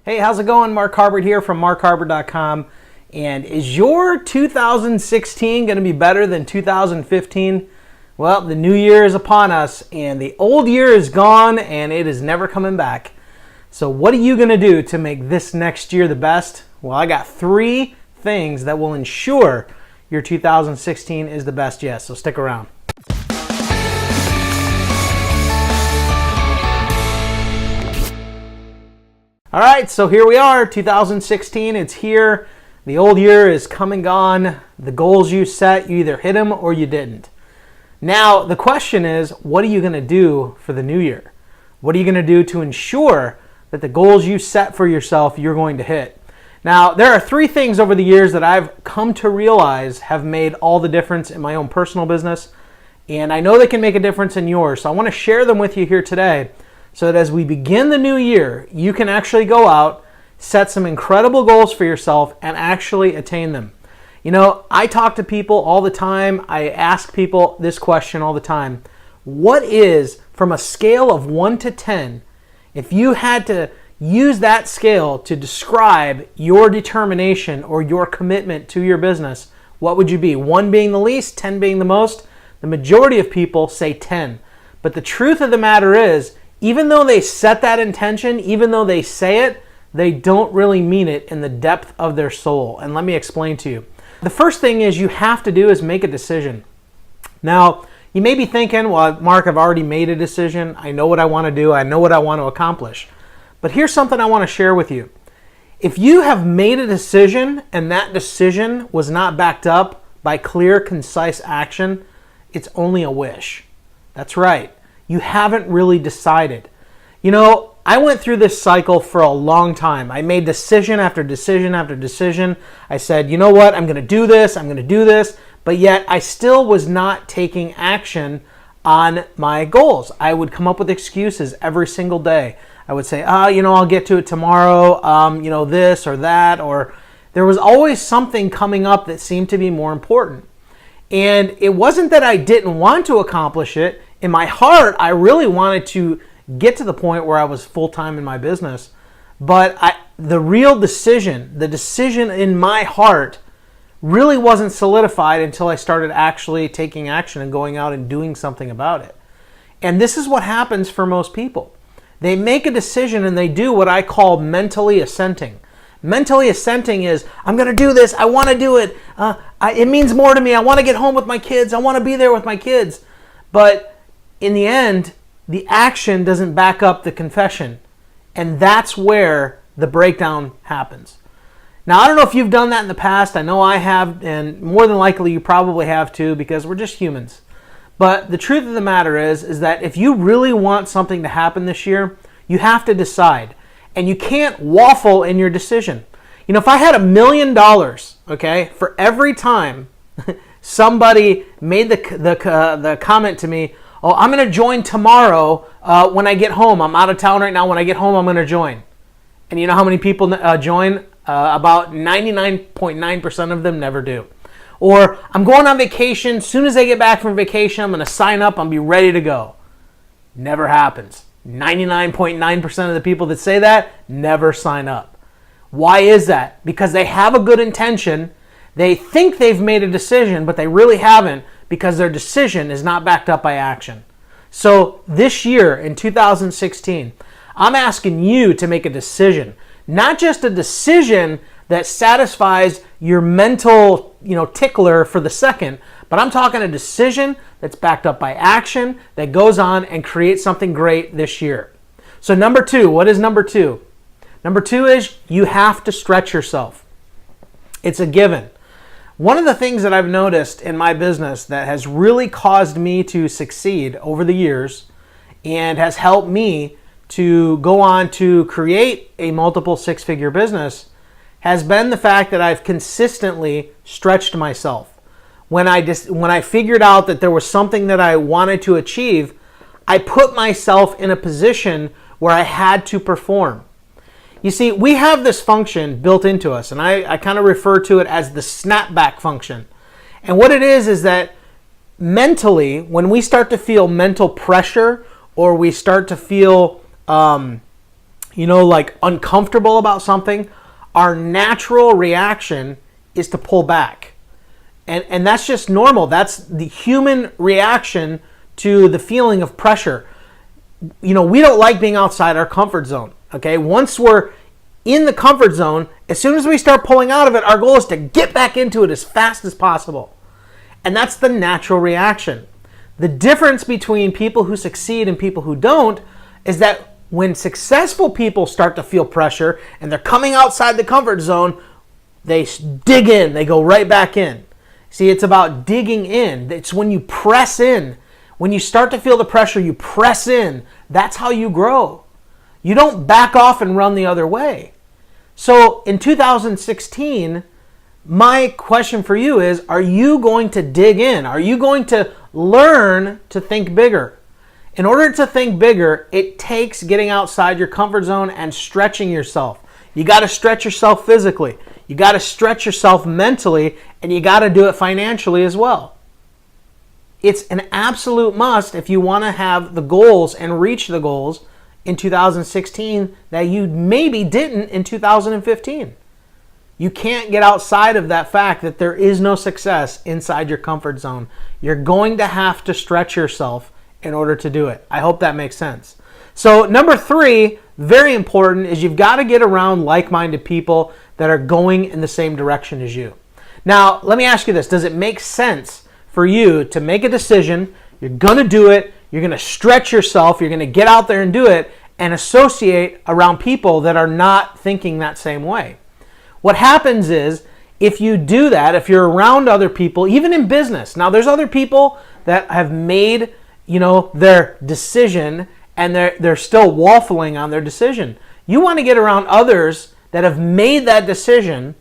Hey, how's it going? Mark Harbert here from markharbert.com. And is your 2016 going to be better than 2015? Well, the new year is upon us and the old year is gone and it is never coming back. So what are you going to do to make this next year the best? Well, I got 3 things that will ensure your 2016 is the best yet. So stick around. All right, so here we are, 2016, it's here. The old year is come and gone. The goals you set, you either hit them or you didn't. Now, the question is, what are you going to do for the new year? What are you going to do to ensure that the goals you set for yourself, you're going to hit? Now, there are 3 things over the years that I've come to realize have made all the difference in my own personal business, and I know they can make a difference in yours. So I want to share them with you here today, so that as we begin the new year, you can actually go out, set some incredible goals for yourself, and actually attain them. You know, I talk to people all the time. I ask people this question all the time. What is, from a scale of 1 to 10, if you had to use that scale to describe your determination or your commitment to your business, what would you be? 1 being the least, 10 being the most? The majority of people say 10. But the truth of the matter is, even though they set that intention, even though they say it, they don't really mean it in the depth of their soul. And let me explain to you. The first thing is you have to do is make a decision. Now, you may be thinking, well, Mark, I've already made a decision. I know what I want to do. I know what I want to accomplish. But here's something I want to share with you. If you have made a decision and that decision was not backed up by clear, concise action, it's only a wish. That's right. You haven't really decided. You know, I went through this cycle for a long time. I made decision after decision after decision. I said, you know what, I'm going to do this, I'm going to do this, but yet I still was not taking action on my goals. I would come up with excuses every single day. I would say, I'll get to it tomorrow, this or that, or there was always something coming up that seemed to be more important. And it wasn't that I didn't want to accomplish it. In my heart, I really wanted to get to the point where I was full-time in my business. But the real decision, the decision in my heart, really wasn't solidified until I started actually taking action and going out and doing something about it. And this is what happens for most people. They make a decision and they do what I call mentally assenting. Mentally assenting is, I'm going to do this, I want to do it, it means more to me, I want to get home with my kids, I want to be there with my kids. But in the end, the action doesn't back up the confession. And that's where the breakdown happens. Now, I don't know if you've done that in the past. I know I have, and more than likely you probably have too, because we're just humans. But the truth of the matter is that if you really want something to happen this year, you have to decide. And you can't waffle in your decision. You know, if I had $1 million, okay, for every time somebody made the comment to me, oh, I'm going to join tomorrow when I get home. I'm out of town right now. When I get home, I'm going to join. And you know how many people join? About 99.9% of them never do. Or I'm going on vacation. As soon as I get back from vacation, I'm going to sign up. I'll be ready to go. Never happens. 99.9% of the people that say that never sign up. Why is that? Because they have a good intention. They think they've made a decision, but they really haven't, because their decision is not backed up by action. So this year, in 2016, I'm asking you to make a decision. Not just a decision that satisfies your mental, tickler for the second, but I'm talking a decision that's backed up by action that goes on and creates something great this year. So number 2, what is number 2? Number 2 is you have to stretch yourself. It's a given. One of the things that I've noticed in my business that has really caused me to succeed over the years and has helped me to go on to create a multiple 6-figure business has been the fact that I've consistently stretched myself. When I figured out that there was something that I wanted to achieve, I put myself in a position where I had to perform. You see, we have this function built into us, and I kind of refer to it as the snapback function. And what it is that mentally, when we start to feel mental pressure or we start to feel like uncomfortable about something, our natural reaction is to pull back. And that's just normal. That's the human reaction to the feeling of pressure. We don't like being outside our comfort zone, okay? Once we're in the comfort zone, as soon as we start pulling out of it, our goal is to get back into it as fast as possible. And that's the natural reaction. The difference between people who succeed and people who don't is that when successful people start to feel pressure and they're coming outside the comfort zone, they dig in, they go right back in. See, it's about digging in. It's when you press in. When you start to feel the pressure, you press in. That's how you grow. You don't back off and run the other way. So in 2016, my question for you is, are you going to dig in? Are you going to learn to think bigger? In order to think bigger, it takes getting outside your comfort zone and stretching yourself. You got to stretch yourself physically. You got to stretch yourself mentally, and you got to do it financially as well. It's an absolute must if you want to have the goals and reach the goals in 2016 that you maybe didn't in 2015. You can't get outside of that fact that there is no success inside your comfort zone. You're going to have to stretch yourself in order to do it. I hope that makes sense. So number 3, very important, is you've got to get around like-minded people that are going in the same direction as you. Now, let me ask you this. Does it make sense for you to make a decision? You're going to do it. You're going to stretch yourself. You're going to get out there and do it and associate around people that are not thinking that same way. What happens is, if you do that, if you're around other people, even in business, now there's other people that have made, their decision and they're still waffling on their decision. You want to get around others that have made that decision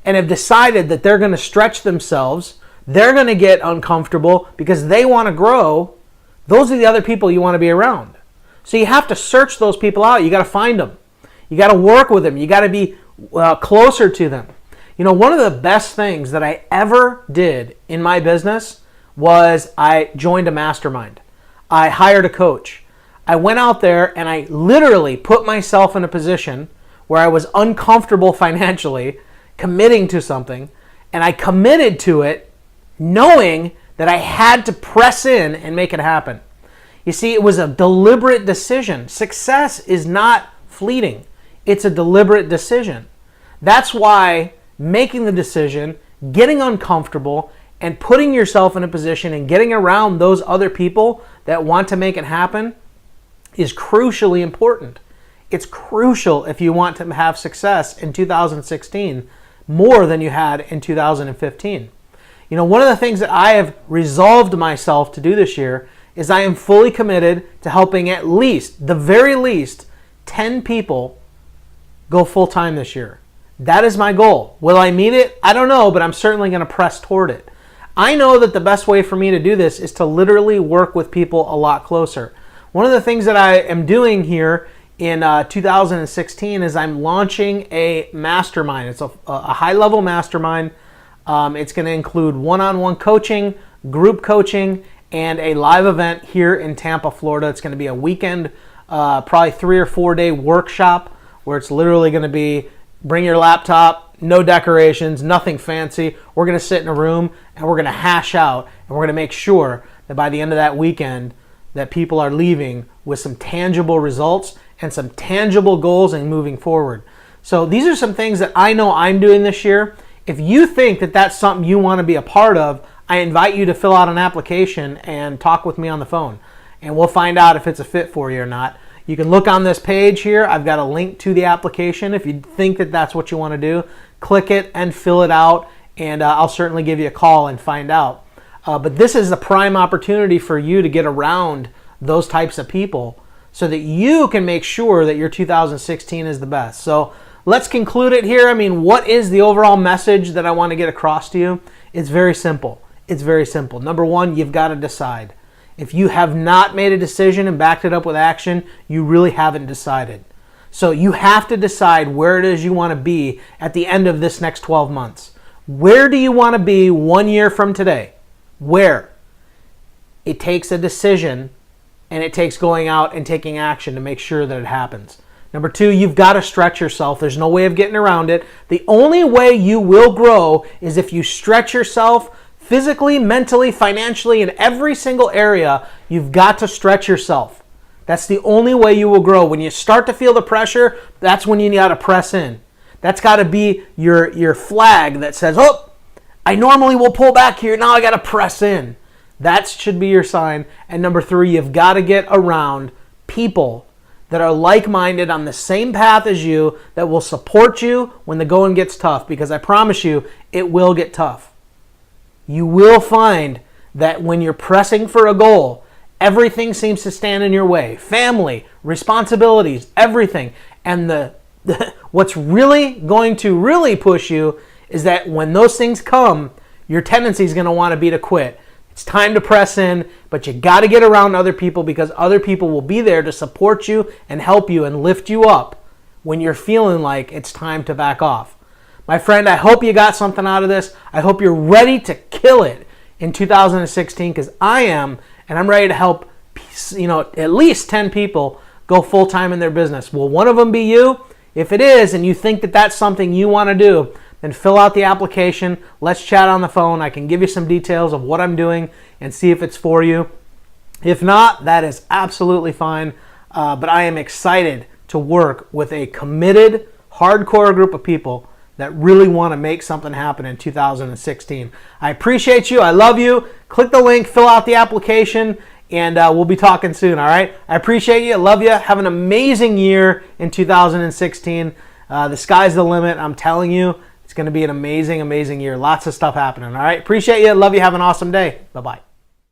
and have decided that they're going to stretch themselves, they're going to get uncomfortable because they want to grow. Those are the other people you want to be around. So you have to search those people out. You got to find them. You got to work with them. You got to be closer to them. One of the best things that I ever did in my business was I joined a mastermind. I hired a coach. I went out there and I literally put myself in a position where I was uncomfortable financially, committing to something, and I committed to it knowing that I had to press in and make it happen. You see, it was a deliberate decision. Success is not fleeting. It's a deliberate decision. That's why making the decision, getting uncomfortable, and putting yourself in a position and getting around those other people that want to make it happen is crucially important. It's crucial if you want to have success in 2016 more than you had in 2015. One of the things that I have resolved myself to do this year is I am fully committed to helping at least, the very least, 10 people go full-time this year. That is my goal. Will I meet it? I don't know, but I'm certainly going to press toward it. I know that the best way for me to do this is to literally work with people a lot closer. One of the things that I am doing here in 2016 is I'm launching a mastermind. It's a high-level mastermind. It's going to include one-on-one coaching, group coaching, and a live event here in Tampa, Florida. It's going to be a weekend, probably 3 or 4 day workshop where it's literally going to be bring your laptop, no decorations, nothing fancy. We're going to sit in a room and we're going to hash out and we're going to make sure that by the end of that weekend that people are leaving with some tangible results and some tangible goals and moving forward. So these are some things that I know I'm doing this year. If you think that that's something you want to be a part of, I invite you to fill out an application and talk with me on the phone. And we'll find out if it's a fit for you or not. You can look on this page here. I've got a link to the application. If you think that that's what you want to do, click it and fill it out. And I'll certainly give you a call and find out. But this is a prime opportunity for you to get around those types of people so that you can make sure that your 2016 is the best. So let's conclude it here. What is the overall message that I want to get across to you? It's very simple. It's very simple. Number one, you've got to decide. If you have not made a decision and backed it up with action, you really haven't decided. So you have to decide where it is you want to be at the end of this next 12 months. Where do you want to be 1 year from today? Where? It takes a decision and it takes going out and taking action to make sure that it happens. Number 2, you've got to stretch yourself. There's no way of getting around it. The only way you will grow is if you stretch yourself physically, mentally, financially, in every single area. You've got to stretch yourself. That's the only way you will grow. When you start to feel the pressure, that's when you got to press in. That's got to be your flag that says, oh, I normally will pull back here. Now I got to press in. That should be your sign. And number 3, you've got to get around people that are like-minded on the same path as you, that will support you when the going gets tough, because I promise you, it will get tough. You will find that when you're pressing for a goal, everything seems to stand in your way. Family, responsibilities, everything. And what's really going to really push you is that when those things come, your tendency is going to want to be to quit. It's time to press in, but you got to get around other people, because other people will be there to support you and help you and lift you up when you're feeling like it's time to back off. My friend, I hope you got something out of this. I hope you're ready to kill it in 2016, because I am, and I'm ready to help, at least 10 people go full-time in their business. Will one of them be you? If it is, and you think that that's something you want to do, then fill out the application. Let's chat on the phone. I can give you some details of what I'm doing and see if it's for you. If not, that is absolutely fine. But I am excited to work with a committed, hardcore group of people that really want to make something happen in 2016. I appreciate you. I love you. Click the link, fill out the application, and we'll be talking soon, all right? I appreciate you. I love you. Have an amazing year in 2016. The sky's the limit, I'm telling you. It's going to be an amazing, amazing year. Lots of stuff happening, all right? Appreciate you. Love you. Have an awesome day. Bye-bye.